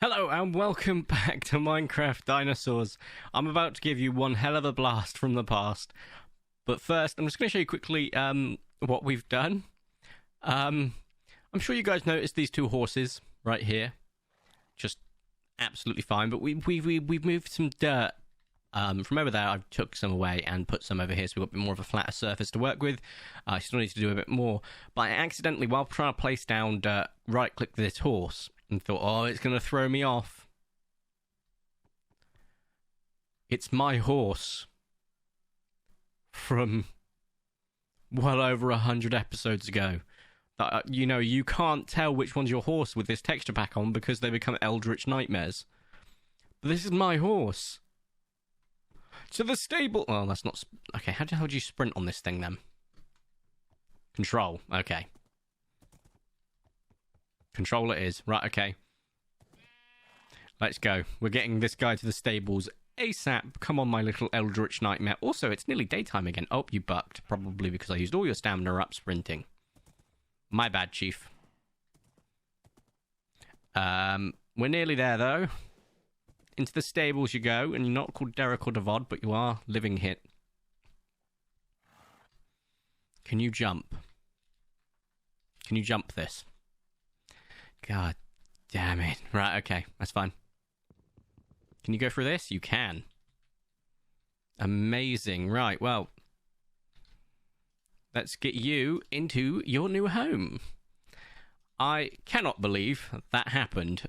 Hello and welcome back to Minecraft Dinosaurs. I'm about to give you one hell of a blast from the past. But first, I'm just going to show you quickly what we've done. I'm sure you guys noticed these two horses right here. Just absolutely fine. But we've moved some dirt from over there. I took some away and put some over here, so we've got a bit more of a flatter surface to work with. I still need to do a bit more. But I accidentally, while trying to place down dirt, right-clicked this horse. And thought, oh, it's going to throw me off. It's my horse from well over 100 episodes ago. You can't tell which one's your horse with this texture pack on because they become Eldritch nightmares. But this is my horse. To the stable. Well, that's not... Okay, how the hell do you sprint on this thing then? Control. Okay. Control it is. Right, okay. Let's go. We're getting this guy to the stables ASAP. Come on, my little Eldritch nightmare. Also, it's nearly daytime again. Oh, you bucked. Probably because I used all your stamina up sprinting. My bad, Chief. We're nearly there, though. Into the stables you go, and you're not called Derek or Devod, but you are living hit. Can you jump? Can you jump this? God damn it. Right, okay. That's fine. Can you go through this? You can. Amazing. Right, well. Let's get you into your new home. I cannot believe that happened.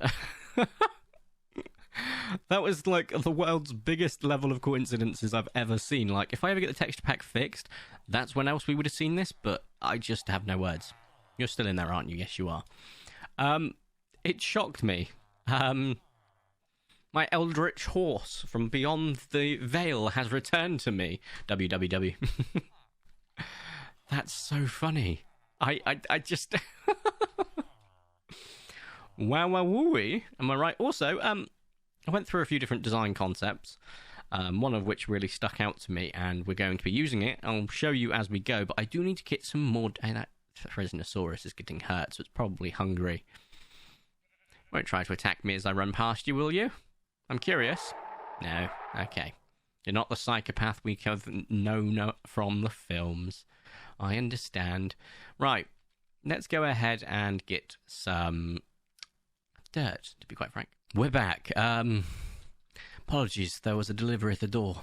That was like the world's biggest level of coincidences I've ever seen. Like, if I ever get the texture pack fixed, that's when else we would have seen this, but I just have no words. You're still in there, aren't you? Yes, you are. It shocked me. My Eldritch horse from beyond the veil has returned to me. WWW. That's so funny. I just... Wow, wow, wooey. Am I right? Also, I went through a few different design concepts, one of which really stuck out to me, and we're going to be using it. I'll show you as we go, but I do need to get some more... That Tyrannosaurus is getting hurt, so it's probably hungry. Won't try to attack me as I run past you, will you? I'm curious. No. Okay. You're not the psychopath we have known from the films. I understand. Right. Let's go ahead and get some dirt, to be quite frank. We're back. Apologies, there was a delivery at the door.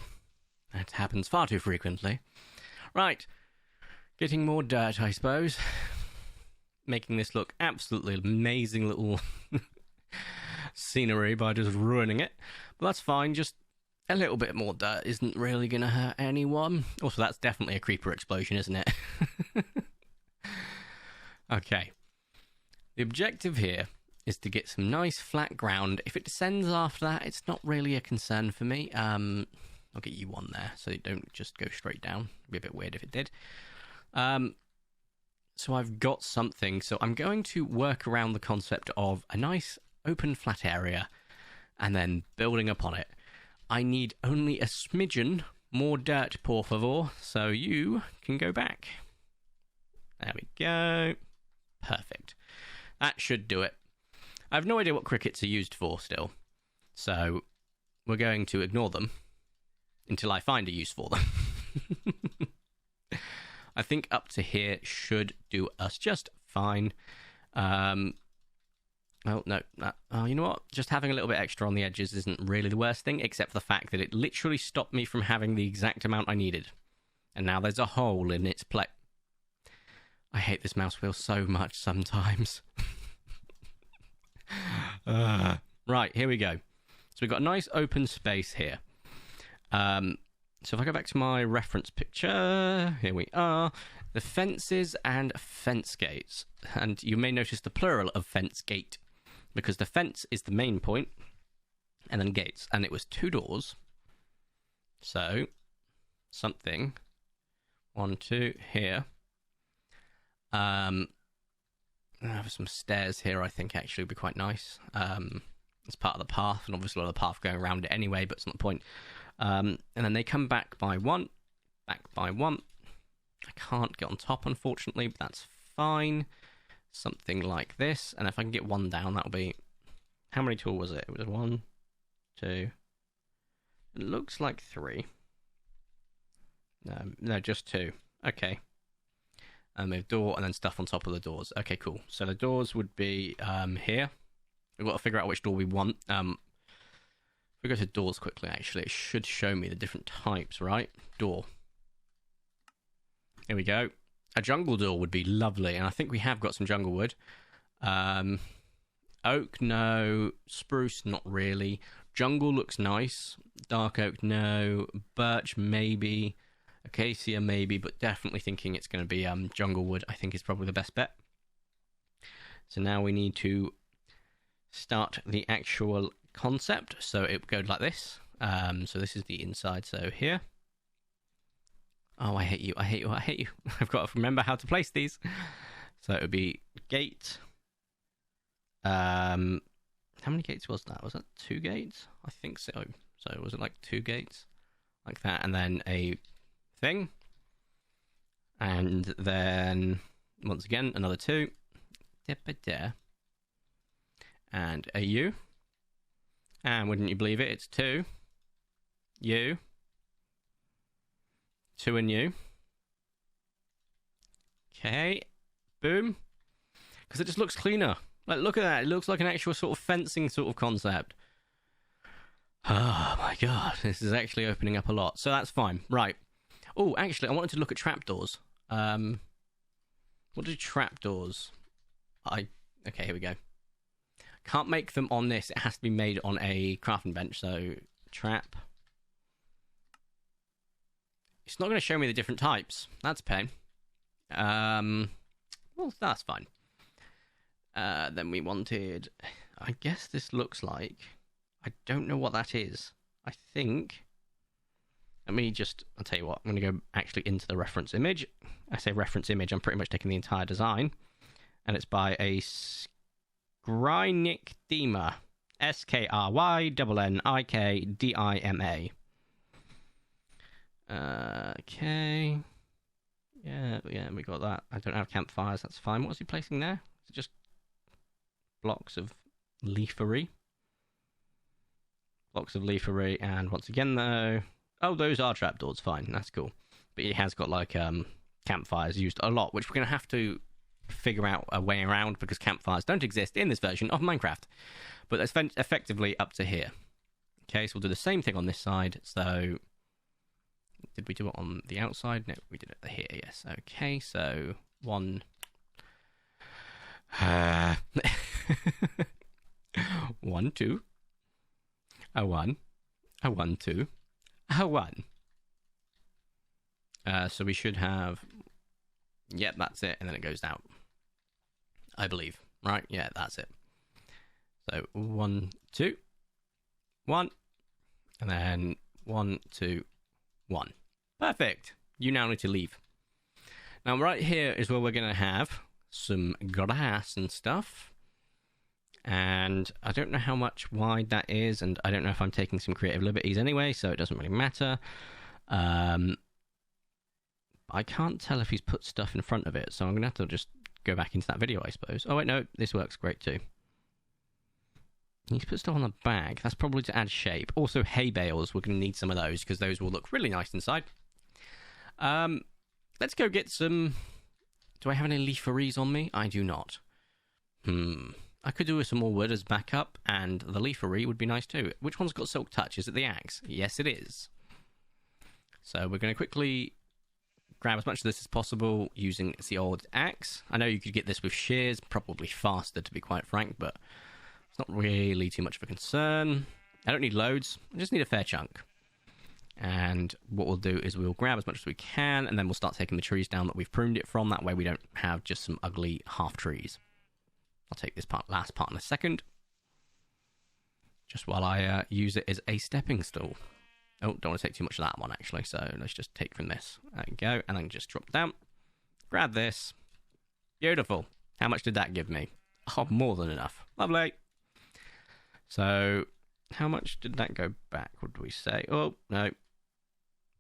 That happens far too frequently. Right. Getting more dirt, I suppose. Making this look absolutely amazing little scenery by just ruining it. But that's fine, just a little bit more dirt isn't really going to hurt anyone. Also, that's definitely a creeper explosion, isn't it? Okay. The objective here is to get some nice flat ground. If it descends after that, it's not really a concern for me. I'll get you one there, so you don't just go straight down. It'd be a bit weird if it did. So I've got something. So I'm going to work around the concept of a nice open flat area and then building upon it. I need only a smidgen more dirt, por favor, so you can go back. There we go. Perfect. That should do it. I have no idea what crickets are used for still, so we're going to ignore them until I find a use for them. I think up to here should do us just fine. Oh, no. Oh, you know what? Just having a little bit extra on the edges isn't really the worst thing, except for the fact that it literally stopped me from having the exact amount I needed. And now there's a hole in its plate. I hate this mouse wheel so much sometimes. Right, here we go. So we've got a nice open space here. So if I go back to my reference picture, here we are. The fences and fence gates. And you may notice the plural of fence gate, because the fence is the main point, and then gates. And it was 2 doors. So, something. 1, 2, here. I have some stairs here, I think, actually would be quite nice. It's part of the path, and obviously a lot of the path going around it anyway, but it's not the point. And then they come back by 1. Back by 1. I can't get on top, unfortunately, but that's fine. Something like this. And if I can get 1 down, that'll be How many tall was it? It was 1, 2. It looks like 3. No, just 2. Okay. And we have door and then stuff on top of the doors. Okay, cool. So the doors would be here. We've got to figure out which door we want. If we go to doors quickly, actually, it should show me the different types, right? Door. Here we go. A jungle door would be lovely, and I think we have got some jungle wood. Oak, no. Spruce, not really. Jungle looks nice. Dark oak, no. Birch, maybe. Acacia, maybe, but definitely thinking it's going to be jungle wood. I think is probably the best bet. So now we need to start the actual concept. So it goes like this. So this is the inside. So here. Oh, I hate you. I hate you. I hate you. I've got to remember how to place these. So it would be gate. How many gates was that? Was that 2 gates? I think so. So was it like 2 gates? Like that. And then a thing. And then, once again, another 2. And a U. And wouldn't you believe it, it's 2. U. 2 and U. Okay. Boom. Because it just looks cleaner. Like, look at that. It looks like an actual sort of fencing sort of concept. Oh, my God. This is actually opening up a lot. So that's fine. Right. Oh, actually, I wanted to look at trapdoors. What do trapdoors? Okay, here we go. Can't make them on this. It has to be made on a crafting bench. So, trap. It's not going to show me the different types. That's a pain. Well, that's fine. Then we wanted... I guess this looks like... I don't know what that is. I think... Let me just... I'll tell you what. I'm going to go actually into the reference image. I say reference image. I'm pretty much taking the entire design. And it's by a Skrynikdima. Skrynikdima. Okay. Yeah, we got that. I don't have campfires. That's fine. What's he placing there? Is it just blocks of leafery? Blocks of leafery, and once again, though... Oh, those are trapdoors. Fine. That's cool. But he has got, like, campfires used a lot, which we're going to have to figure out a way around because campfires don't exist in this version of Minecraft. But that's effectively up to here. Okay, so we'll do the same thing on this side. So... Did we do it on the outside? No, we did it here, yes. Okay, so 1... 1, 2. A 1. A 1, 2. A 1. So we should have... Yep, that's it, and then it goes out. I believe. Right? Yeah, that's it. So 1, 2. 1. And then 1, 2, 1. Perfect. You now need to leave. Now, right here is where we're going to have some grass and stuff. And I don't know how much wide that is, and I don't know if I'm taking some creative liberties anyway, so it doesn't really matter. I can't tell if he's put stuff in front of it, so I'm going to have to just go back into that video, I suppose. Oh, wait, no, this works great too. He's put stuff on the back. That's probably to add shape. Also, hay bales. We're going to need some of those because those will look really nice inside. Let's go get some... Do I have any leaferys on me? I do not. I could do with some more wood as backup, and the leafery would be nice too. Which one's got silk touch? Is it the axe? Yes, it is. So we're going to quickly grab as much of this as possible using the old axe. I know you could get this with shears, probably faster to be quite frank, but it's not really too much of a concern. I don't need loads. I just need a fair chunk. And what we'll do is we'll grab as much as we can, and then we'll start taking the trees down that we've pruned it from. That way we don't have just some ugly half trees. I'll take this last part in a second. Just while I use it as a stepping stool. Oh, don't want to take too much of that one, actually. So let's just take from this. There we go. And then just drop down. Grab this. Beautiful. How much did that give me? Oh, more than enough. Lovely. So, how much did that go back, would we say? Oh, no.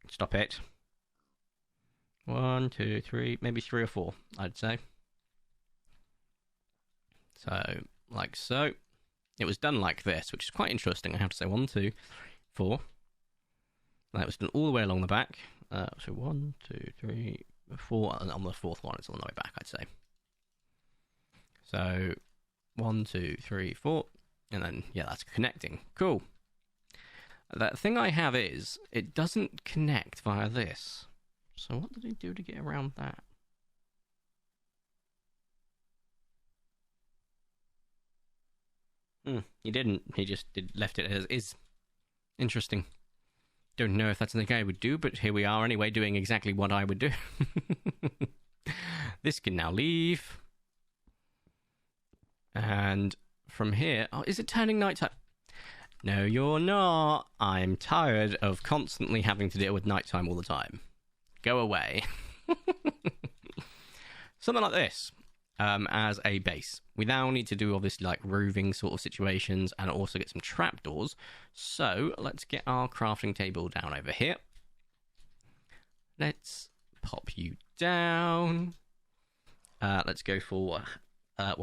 Stop it. 1, 2, 3, maybe 3 or 4, I'd say. So, like so. it was done like this, which is quite interesting, I have to say. 1, 2, 4. That was done all the way along the back. So 1, 2, 3, 4. And on the fourth one, it's on the way back, I'd say. So 1, 2, 3, 4. And then, yeah, that's connecting. Cool. The thing I have is, it doesn't connect via this. So what did he do to get around that? He didn't. He just left it as is. Interesting. Don't know if that's something I would do, but here we are anyway, doing exactly what I would do. This can now leave. And from here... Oh, is it turning nighttime? No, you're not. I'm tired of constantly having to deal with nighttime all the time. Go away. Something like this. As a base. We now need to do obviously like roofing sort of situations and also get some trapdoors. So let's get our crafting table down over here. Let's pop you down. Let's go for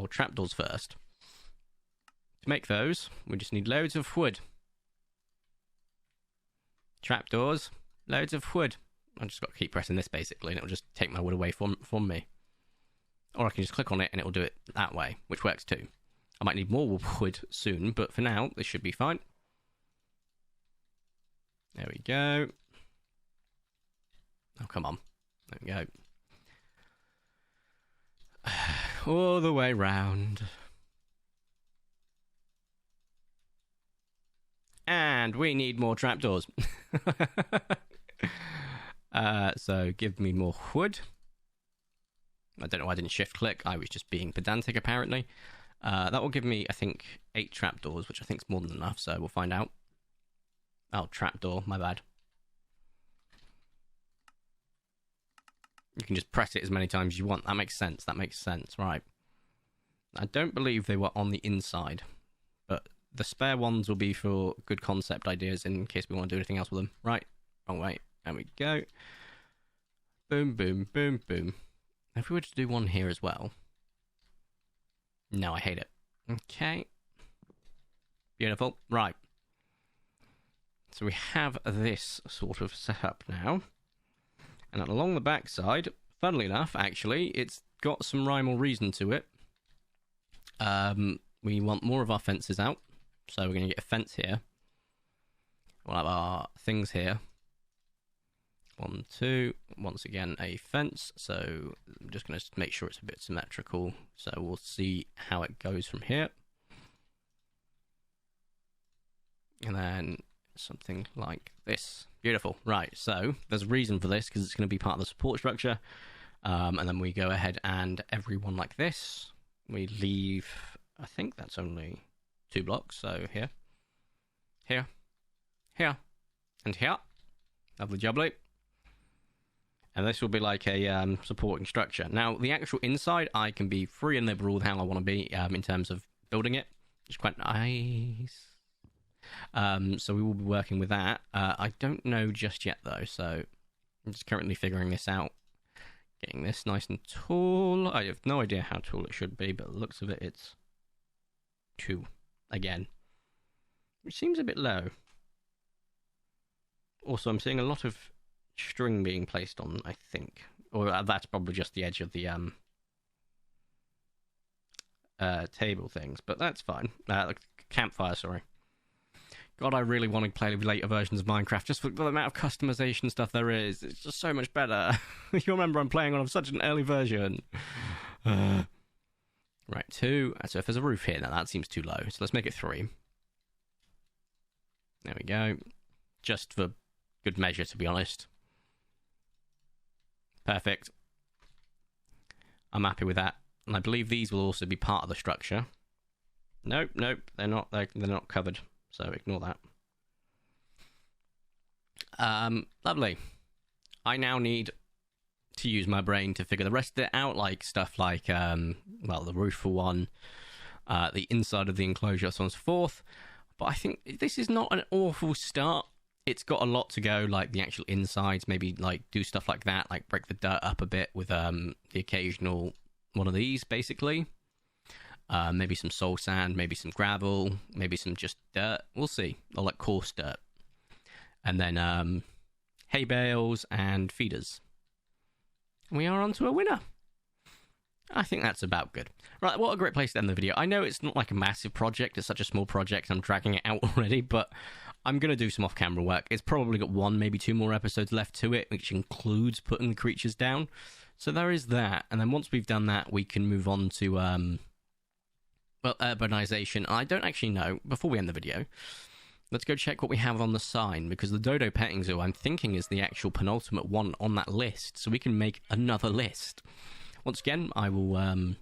trapdoors first. To make those, we just need loads of wood. Trapdoors, loads of wood. I've just got to keep pressing this basically, and it'll just take my wood away from me. Or I can just click on it and it'll do it that way, which works too. I might need more wood soon, but for now, this should be fine. There we go. Oh, come on. There we go. All the way round. And we need more trapdoors. So give me more wood. I don't know why I didn't shift click. I was just being pedantic, apparently. That will give me, I think, 8 trapdoors, which I think is more than enough, so we'll find out. Oh, trapdoor, my bad. You can just press it as many times as you want. That makes sense. That makes sense. Right. I don't believe they were on the inside, but the spare ones will be for good concept ideas in case we want to do anything else with them. Right. Wrong way. There we go. Boom, boom, boom, boom. If we were to do one here as well. No, I hate it. Okay. Beautiful. Right. So we have this sort of set up now. And along the back side, funnily enough, actually, it's got some rhyme or reason to it. We want more of our fences out. So we're going to get a fence here. We'll have our things here. 1, 2. Once again, a fence. So I'm just going to make sure it's a bit symmetrical. So we'll see how it goes from here. And then something like this. Beautiful. Right, so there's a reason for this because it's going to be part of the support structure. And then we go ahead and every one like this. We leave, I think that's only 2 blocks. So here, here, here, and here. Lovely jubbly. And this will be like a supporting structure. Now, the actual inside, I can be free and liberal with how I want to be in terms of building it. It's quite nice. So we will be working with that. I don't know just yet, though, so I'm just currently figuring this out. Getting this nice and tall. I have no idea how tall it should be, but the looks of it, it's 2 again. Which seems a bit low. Also, I'm seeing a lot of string being placed on, I think. Or that's probably just the edge of the table things, but that's fine. The campfire, sorry. God, I really want to play later versions of Minecraft, just for the amount of customization stuff there is. It's just so much better. You remember I'm playing on such an early version. Right, 2. So if there's a roof here, now that seems too low. So let's make it 3. There we go. Just for good measure, to be honest. Perfect. I'm happy with that. And I believe these will also be part of the structure. Nope, nope, they're not. They're not covered. So ignore that. Lovely. I now need to use my brain to figure the rest of it out, like stuff like, well, the roof for one, the inside of the enclosure, so on and so forth. But I think this is not an awful start. It's got a lot to go, like the actual insides, maybe like do stuff like that, like break the dirt up a bit with the occasional one of these, basically. Maybe some soul sand, maybe some gravel, maybe some just dirt. We'll see. Or like coarse dirt. And then hay bales and feeders. We are on to a winner. I think that's about good. Right, what a great place to end the video. I know it's not like a massive project. It's such a small project. I'm dragging it out already, but I'm going to do some off-camera work. It's probably got 1, maybe 2 more episodes left to it, which includes putting the creatures down. So there is that. And then once we've done that, we can move on to, urbanization. I don't actually know, before we end the video, let's go check what we have on the sign, because the Dodo Petting Zoo, I'm thinking, is the actual penultimate one on that list. So we can make another list. Once again, I will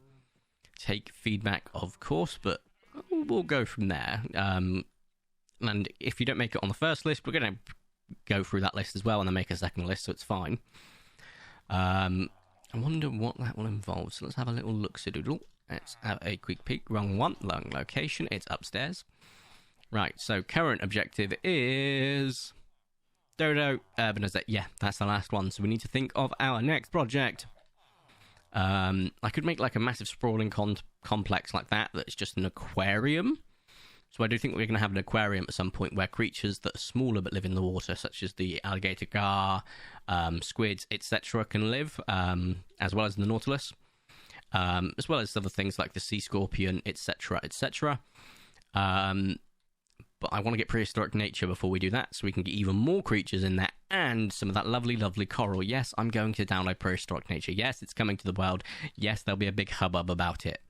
take feedback, of course, but we'll go from there. And if you don't make it on the first list, we're going to go through that list as well and then make a second list, so it's fine. I wonder what that will involve. So let's have a little look-see-doodle. Let's have a quick peek. Wrong one, wrong location. It's upstairs. Right, so current objective is Dodo Urbanization. Yeah, that's the last one. So we need to think of our next project. I could make like a massive sprawling complex like that that's just an aquarium. So I do think we're going to have an aquarium at some point where creatures that are smaller but live in the water, such as the alligator gar, squids, etc., can live, as well as the nautilus, as well as other things like the sea scorpion, etc., etc. But I want to get prehistoric nature before we do that, so we can get even more creatures in there and some of that lovely, lovely coral. Yes, I'm going to download prehistoric nature. Yes, it's coming to the world. Yes, there'll be a big hubbub about it.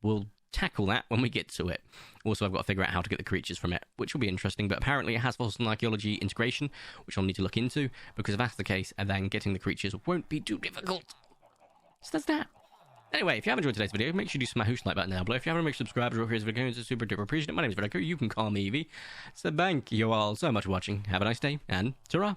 We'll tackle that when we get to it. Also, I've got to figure out how to get the creatures from it, which will be interesting, but apparently it has fossil and archaeology integration, which I'll need to look into, because if that's the case, then getting the creatures won't be too difficult. So that's that. Anyway, if you have enjoyed today's video, make sure you smash the like button down below. If you haven't, make sure to subscribe to this video. It's super duper appreciated. My name is Vertico. You can call me Evie. So thank you all so much for watching. Have a nice day, and ta-ra!